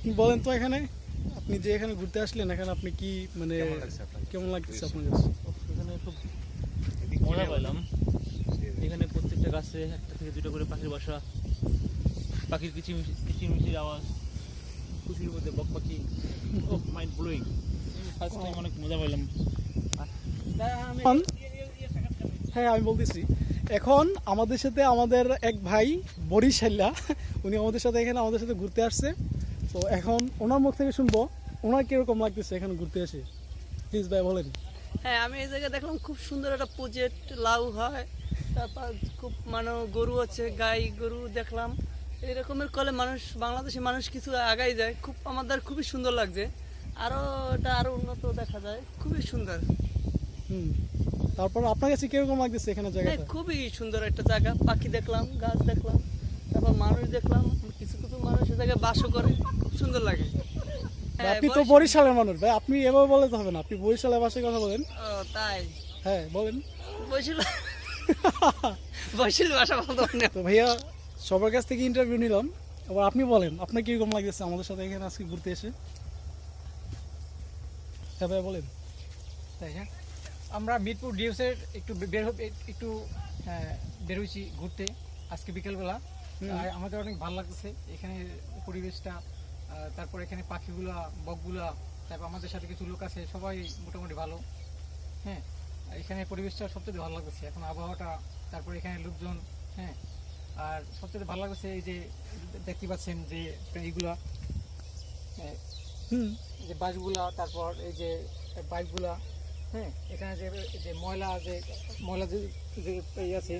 আপনি বলেন তো এখানে আপনি যে এখানে ঘুরতে আসলেন এখানে আপনি কি মানে কেমন লাগতেছে আপনার কাছে? এখানে খুব মজা পাইলাম। এখানে প্রত্যেকটা গাছে একটা থেকে দুটো করে পাখির বাসা, পাখির কিচিরমিচির আওয়াজ, খুশির মধ্যে বক পাখি, মাইন্ড ব্লোয়িং। ফার্স্ট টাইম অনেক মজা পাইলাম। হ্যাঁ আমি বলতেছি এখন আমাদের সাথে আমাদের এক ভাই বরিশাল্লা উনি আমাদের সাথে এখানে আমাদের সাথে ঘুরতে আসছে। তো এখন ওনার মুখ থেকে শুনবো ওনার কিরকম লাগতেছে এখানে ঘুরতে এসে। প্লিজ ভাই বলেন। হ্যাঁ, আমি এই জায়গায় দেখলাম খুব সুন্দর একটা প্রজেক্ট লাউ হয়, তারপর খুব মানে গরু আছে, গাই গরু দেখলাম। এরকমের কলে মানুষ, বাংলাদেশি মানুষ কিছু আগাই যায়, খুব আমাদের খুবই সুন্দর লাগছে। আরও এটা আরও উন্নত দেখা যায়, খুবই সুন্দর। তারপর আপনার কাছে কিরকম লাগতেছে এখানে হ্যাঁ, জায়গাটা? খুবই সুন্দর একটা জায়গা। পাখি দেখলাম, গাছ দেখলাম, তারপর মানুষ দেখলাম, কিছু কিছু মানুষ এ জায়গায় বাসও করে, খুব সুন্দর লাগে। হ্যাঁ, আপনি তো বরিশালের মানুষ ভাই, আপনি এভাবে বলে তো হবে না, আপনি বরিশালের ভাষায় কথা বলেন। ও তাই? হ্যাঁ বলেন। বরিশাল বরিশাল ভাষা বলতে পারি না। তো ভাইয়া সবার কাছ থেকে ইন্টারভিউ নিলাম, এবার আপনি বলেন আপনার কিরকম লাগতেছে আমাদের সাথে এখানে আজকে ঘুরতে এসে। হ্যাঁ ভাইয়া বলেন। তাই হ্যাঁ, আমরা মিরপুর ডিউসের একটু একটু বের হয়েছি ঘুরতে আজকে বিকেলবেলা। আর আমাদের অনেক ভালো লাগতেছে এখানে পরিবেশটা, তারপর এখানে পাখিগুলা, বকগুলা, তারপর আমাদের সাথে কিছু লোক আছে, সবাই মোটামুটি ভালো। হ্যাঁ, আর এখানে পরিবেশটা সবচেয়ে ভালো লাগতেছে, এখন আবহাওয়াটা, তারপর এখানে লোকজন। হ্যাঁ, আর সবচেয়ে ভালো লাগতেছে এই যে দেখতে পাচ্ছেন যে এইগুলা, যে বাসগুলা, তারপর এই যে বাইকগুলা। হ্যাঁ, এখানে যে যে ময়লা যে এই আছে